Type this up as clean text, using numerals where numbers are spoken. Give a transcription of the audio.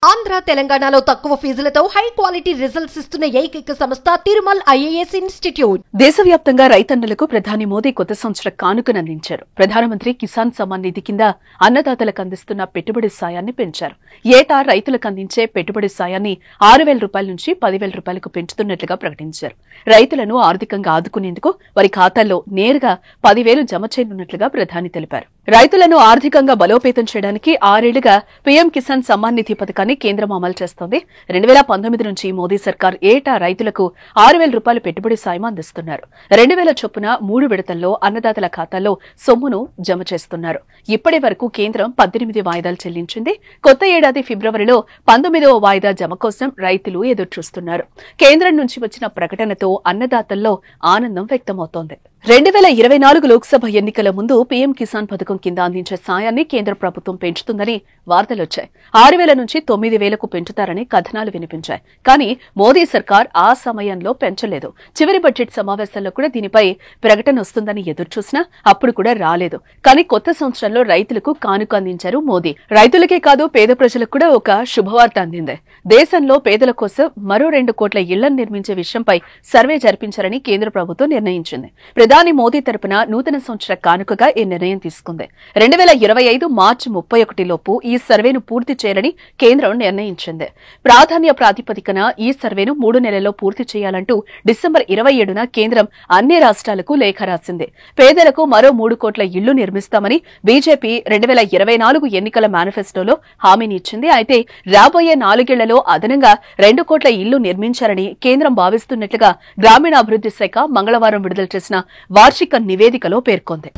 ఆంధ్ర తెలంగాణలో తక్కువ ఫీజులతో high quality results ఇస్తున్న ఏకైక సంస్థ తిరుమల్ ఐఏఎస్ ఇన్స్టిట్యూట్. దేశవ్యాప్తంగా రైతన్నలకు ప్రధాని మోదీ కొత్త సంవత్సర కానుకనందించారు. ప్రధానమంత్రి కిసాన్ సమ్మాన్ నిధి కింద అన్నదాతలకు అందిస్తున్న పెట్టుబడి సాయాన్ని పెంచారు. ఏటా రైతులకు అందించే పెట్టుబడి సాయాన్ని 6,000 రూపాయల నుంచి 10,000 రూపాయలకు పెంచుతున్నట్లుగా ప్రకటించారు. రైతులను ఆర్థికంగా ఆదుకునేందుకు వారి ఖాతాల్లో నేరుగా 10,000 జమ చేయనున్నట్లుగా ప్రధాని తెలిపారు. రైతులను ఆర్థికంగా బలోపేతం చేయడానికి 6 ఏళ్లుగా పీఎం కిసాన్ సమ్మాన్ నిధి పథకాన్ని కేంద్రం అమలు చేస్తోంది. 2019 నుంచి మోదీ సర్కార్ ఏటా రైతులకు 6,000 రూపాయల పెట్టుబడి సాయం అందిస్తున్నారు. 2,000 చొప్పున 3 విడతల్లో అన్నదాతల ఖాతాల్లో సొమ్మును జమ చేస్తున్నారు. ఇప్పటి వరకు కేంద్రం 18 వాయిదాలు చెల్లించింది. కొత్త ఏడాది ఫిబ్రవరిలో 19వ వాయిదా జమ కోసం రైతులు ఎదురుచూస్తున్నారు. కేంద్రం నుంచి వచ్చిన ప్రకటనతో అన్నదాతల్లో ఆనందం వ్యక్తమవుతోంది. 2024 లోక్సభ ఎన్నికల ముందు పీఎం కిసాన్ పథకం కింద అందించే సాయాన్ని కేంద్ర ప్రభుత్వం పెంచుతుందని వార్తలొచ్చాయి. 6,000 నుంచి 9,000కు పెంచుతారని కథనాలు వినిపించాయి. కానీ మోదీ సర్కార్ ఆ సమయంలో పెంచలేదు. చివరి బడ్జెట్ సమావేశాల్లో కూడా దీనిపై ప్రకటన వస్తుందని ఎదురుచూసినా అప్పుడు కూడా రాలేదు. కానీ కొత్త సంవత్సరంలో రైతులకు కానుక అందించారు మోదీ. రైతులకే కాదు పేద ప్రజలకు కూడా ఒక శుభవార్త అందింది. దేశంలో పేదల కోసం మరో 2 కోట్ల ఇళ్లను నిర్మించే విషయంపై సర్వే జరిపించారని కేంద్ర ప్రభుత్వం నిర్ణయించింది. ప్రధాని మోదీ తరపున నూతన సంవత్సర కానుకగా ఈ నిర్ణయం తీసుకుంది. 2025 మార్చి 31 లోపు ఈ సర్వేను పూర్తి చేయాలని కేంద్రం నిర్ణయించింది. ప్రాధాన్య ప్రాతిపదికన ఈ సర్వేను 3 నెలల్లో పూర్తి చేయాలంటూ డిసెంబర్ 27న కేంద్రం అన్ని రాష్ట్రాలకు లేఖ రాసింది. పేదలకు మరో 3 కోట్ల ఇళ్లు నిర్మిస్తామని బీజేపీ 2024 ఎన్నికల మేనిఫెస్టోలో హామీనిచ్చింది. అయితే రాబోయే 4 ఏళ్లలో అదనంగా 2 కోట్ల ఇళ్లు నిర్మించారని కేంద్రం భావిస్తున్నట్లుగా గ్రామీణాభివృద్ది శాఖ మంగళవారం విడుదల చేసిన వార్షిక నివేదికలో పేర్కొంది.